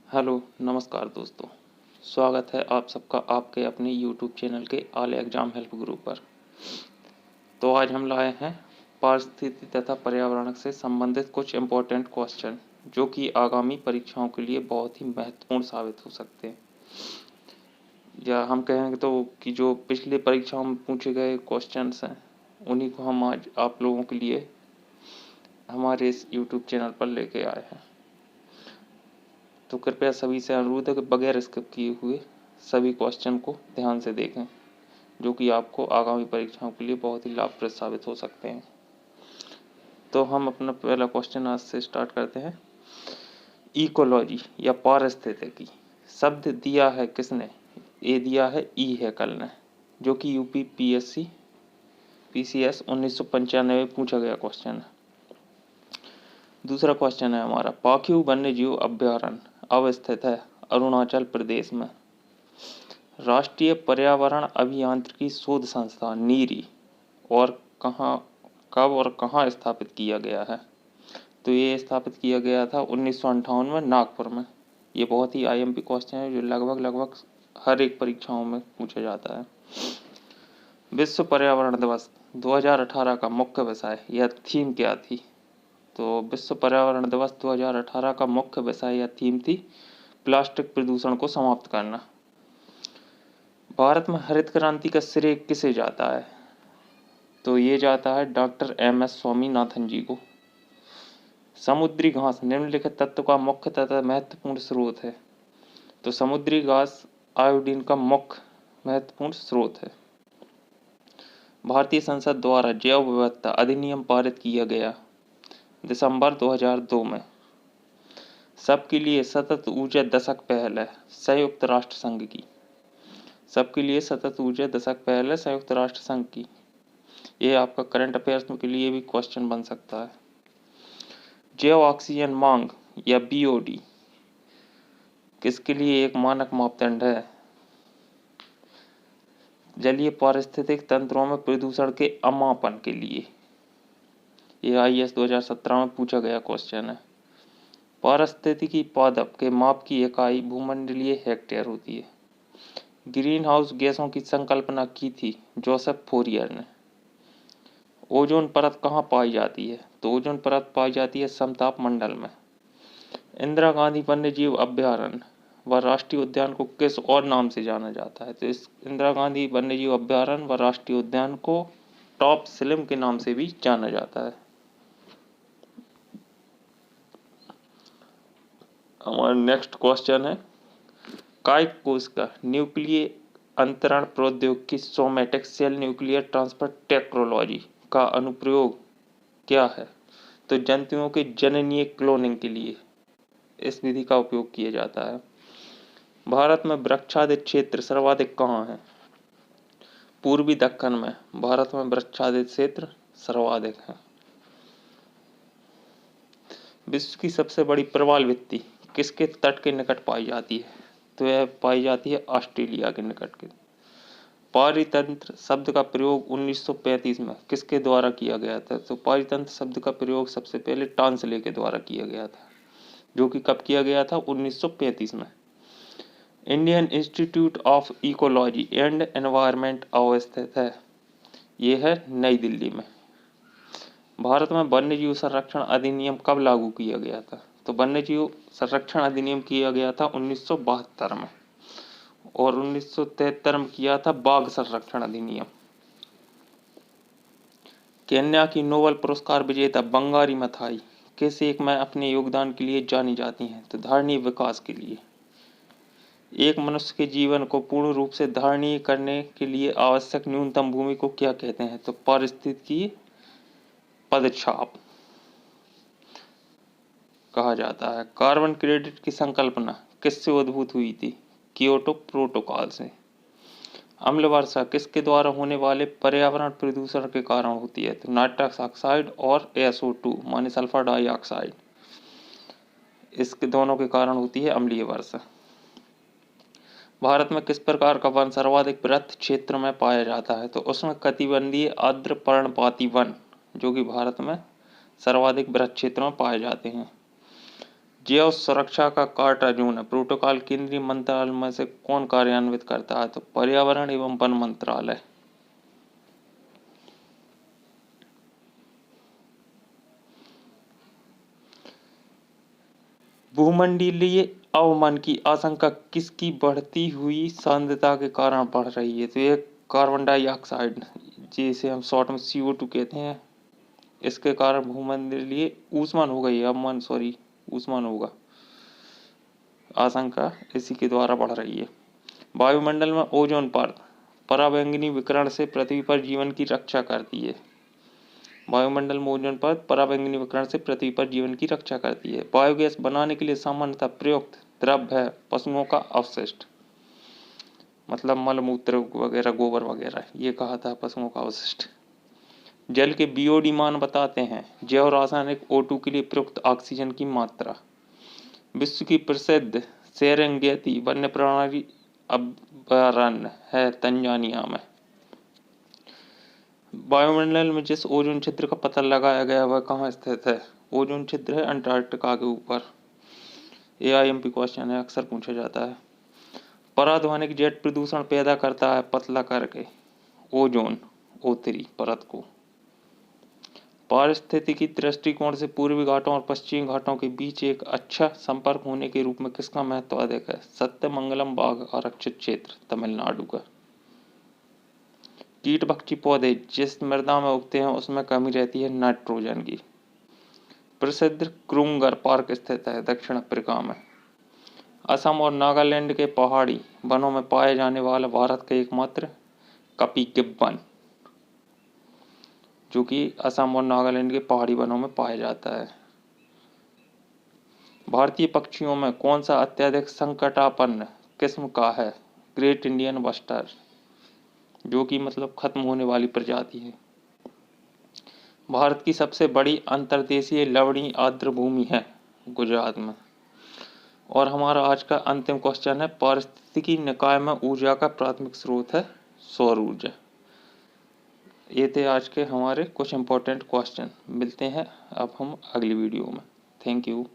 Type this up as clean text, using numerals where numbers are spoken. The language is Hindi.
हेलो नमस्कार दोस्तों। स्वागत है आप सबका आपके अपने यूट्यूब चैनल के ऑल एग्जाम हेल्प ग्रुप पर। तो आज हम लाए हैं पारिस्थिति तथा पर्यावरण से संबंधित कुछ इम्पोर्टेंट क्वेश्चन जो कि आगामी परीक्षाओं के लिए बहुत ही महत्वपूर्ण साबित हो सकते हैं, या हम कहेंगे तो कि जो पिछले परीक्षाओं में पूछे गए क्वेश्चंस हैं उन्हीं को हम आज आप लोगों के लिए हमारे इस यूट्यूब चैनल पर लेके आए हैं। तो कृपया सभी से अनुरोध है कि बगैर स्किप किए हुए सभी क्वेश्चन को ध्यान से देखें, जो कि आपको आगामी परीक्षाओं के लिए बहुत ही लाभप्रद साबित हो सकते हैं। तो हम अपना पहला क्वेश्चन आज से स्टार्ट करते हैं। इकोलॉजी या पारिस्थितिकी शब्द दिया है किसने? ये दिया है ई हैकल ने, जो कि यूपी पीसीएस 1995 में पूछा गया क्वेश्चन है। दूसरा क्वेश्चन है हमारा, पाखियू वन्यजीव अभ्यारण्य अवस्थित है अरुणाचल प्रदेश में। राष्ट्रीय पर्यावरण अभियांत्रिकी शोध संस्थान नीरी और कहाँ, कब और कहाँ स्थापित किया गया है? तो ये स्थापित किया गया था 1958 में नागपुर में। ये बहुत ही आईएमपी क्वेश्चन है जो लगभग हर एक परीक्षाओं में पूछा जाता है। विश्व पर्यावरण दिवस 2018 का मुख्य विषय या थीम क्या थी? तो विश्व पर्यावरण दिवस 2018 का मुख्य विषय या थीम थी प्लास्टिक प्रदूषण को समाप्त करना। भारत में हरित क्रांति का श्रेय किसे जाता है? तो ये जाता है डॉक्टर एम.एस. स्वामीनाथन जी को। समुद्री घास निम्नलिखित तत्व का मुख्य तथा महत्वपूर्ण स्रोत है। तो समुद्री घास आयोडीन का मुख्य महत्वपूर्ण स्रोत है। भारतीय संसद द्वारा जैव विविधता अधिनियम पारित किया गया दिसंबर 2002 में। सबके लिए सतत ऊर्जा दशक पहल है संयुक्त राष्ट्र संघ की। सबके लिए सतत ऊर्जा दशक पहल है संयुक्त राष्ट्र संघ की। ये आपका करंट अफेयर्स के लिए भी क्वेश्चन बन सकता है। जैव ऑक्सीजन मांग या बीओडी किसके लिए एक मानक मापदंड है? जलीय पारिस्थितिक तंत्रों में प्रदूषण के अमापन के लिए। ये आईएएस 2017 में पूछा गया क्वेश्चन है। पारिस्थितिकी पादप के माप की इकाई भूमंडलीय हेक्टेयर होती है। ग्रीन हाउस गैसों की संकल्पना की थी जोसेफ फोरियर ने। ओजोन परत कहाँ पाई जाती है? तो ओजोन परत पाई जाती है समताप मंडल में। इंदिरा गांधी वन्यजीव अभ्यारण्य व राष्ट्रीय उद्यान को किस और नाम से जाना जाता है? तो इस इंदिरा गांधी वन्यजीव अभ्यारण्य व राष्ट्रीय उद्यान को टॉप स्लिम के नाम से भी जाना जाता है। हमारा नेक्स्ट क्वेश्चन है, कायिक कोश का न्यूक्लियर अंतरण प्रौद्योगिकी somatic cell nuclear transfer technology का अनुप्रयोग क्या है? तो जंतुओं के जननीय क्लोनिंग के लिए इस विधि का उपयोग किया जाता है। भारत में वृक्षादित क्षेत्र सर्वाधिक कहाँ है? पूर्वी दक्कन में भारत में वृक्षादित क्षेत्र सर्वाधिक है। विश्व की सबसे बड़ी प्रवाल भित्ति किसके तट के निकट पाई जाती है? तो यह पाई जाती है ऑस्ट्रेलिया के निकट के। पारितंत्र शब्द का प्रयोग 1935 में किसके द्वारा किया गया था? तो पारितंत्र शब्द का प्रयोग सबसे पहले टांसले के द्वारा किया गया था, जो कि कब किया गया था? 1935 में। Indian institute of ecology and environment अवस्थित है, ये है नई दिल्ली में। भारत में वन्यजीव संरक्षण अधिनियम कब लागू किया गया था? तो वन्यजीव संरक्षण अधिनियम किया गया था 1972 में, और 1973 में किया था बाघ संरक्षण अधिनियम। केन्या की नोबेल पुरस्कार विजेता बंगारी मथाई किस एक में अपने योगदान के लिए जानी जाती हैं? तो धारणीय विकास के लिए। एक मनुष्य के जीवन को पूर्ण रूप से धारणीय करने के लिए आवश्यक न्यूनतम भूमि को क्या कहते हैं? तो पारिस्थितिकी पदछाप कहा जाता है। कार्बन क्रेडिट की संकल्पना किससे उद्भूत हुई थी? क्योटो प्रोटोकॉल से। अम्ल वर्षा किसके द्वारा होने वाले पर्यावरण प्रदूषण के कारण होती है? तो नाइट्रस ऑक्साइड और SO2 माने सल्फर डाइऑक्साइड, इसके दोनों के कारण होती है अम्लीय वर्षा। भारत में किस प्रकार का वन सर्वाधिक वृहत क्षेत्र में पाया जाता है? तो उष्ण कटिबंधीय आर्द्र पर्णपाती वन, जो कि भारत में सर्वाधिक वृहत क्षेत्र में पाए जाते हैं। जैव सुरक्षा का कार्टा जोन है प्रोटोकॉल केंद्रीय मंत्रालय में से कौन कार्यान्वित करता है? तो पर्यावरण एवं वन मंत्रालय। भूमंडलीय अवमन की आशंका किसकी बढ़ती हुई सांद्रता के कारण बढ़ रही है? तो ये कार्बन डाइऑक्साइड, जिसे हम शॉर्ट में CO2 कहते हैं, इसके कारण भूमंडलीय ऊष्मन हो गई, अवमन सॉरी ऊष्मन होगा, आशंका इसी के द्वारा बढ़ रही है। वायुमंडल में ओजोन परत पराबैंगनी विकिरण से पृथ्वी पर जीवन की रक्षा करती है। वायुमंडल में ओजोन परत पराबैंगनी विकिरण से पृथ्वी पर जीवन की रक्षा करती है। बायोगैस बनाने के लिए सामान्यतः प्रयुक्त द्रव्य है पशुओं का अवशिष्ट, मतलब मलमूत्र वगैरह, गोबर वगैरह, ये कहा था पशुओं का अवशिष्ट। जल के BOD मान बताते हैं। जैव रासायनिक O2 के लिए प्रयुक्त ऑक्सीजन की मात्रा। विश्व की प्रसिद्ध सेरेंगेती वन्य प्राणी अभयारण्य है तंजानिया में। वायुमंडल में जिस ओजोन छिद्र का पता लगाया गया वह कहाँ स्थित है? ओजोन छिद्र है अंटार्कटिका के ऊपर। AIMP क्वेश्चन है, अक्सर पूछा जाता है। पराध्वनिक जेट प्रदूषण पैदा करता है पतला करके ओजोन O3 परत को। पारिस्थितिकी दृष्टिकोण से पूर्वी घाटों और पश्चिमी घाटों के बीच एक अच्छा संपर्क होने के रूप में किसका महत्व अधिक है? सत्यमंगलम बाघ आरक्षित क्षेत्र तमिलनाडु का। कीटभक्षी पौधे जिस मृदा में उगते हैं उसमें कमी रहती है नाइट्रोजन की। प्रसिद्ध क्रूंगर पार्क स्थित है दक्षिण अफ्रीका में। असम और नागालैंड के पहाड़ी वनों में पाए जाने वाला भारत का एकमात्र कपीगिब्बन, जो कि असम और नागालैंड के पहाड़ी वनों में पाया जाता है। भारतीय पक्षियों में कौन सा अत्यधिक संकटापन्न किस्म का है? ग्रेट इंडियन बस्टर, जो कि मतलब खत्म होने वाली प्रजाति है। भारत की सबसे बड़ी अंतर्देशीय लवणीय आर्द्र भूमि है गुजरात में। और हमारा आज का अंतिम क्वेश्चन है, पारिस्थितिकी निकाय में ऊर्जा का प्राथमिक स्रोत है सौर ऊर्जा। ये थे आज के हमारे कुछ इंपॉर्टेंट क्वेश्चन। मिलते हैं अब हम अगली वीडियो में। Thank you.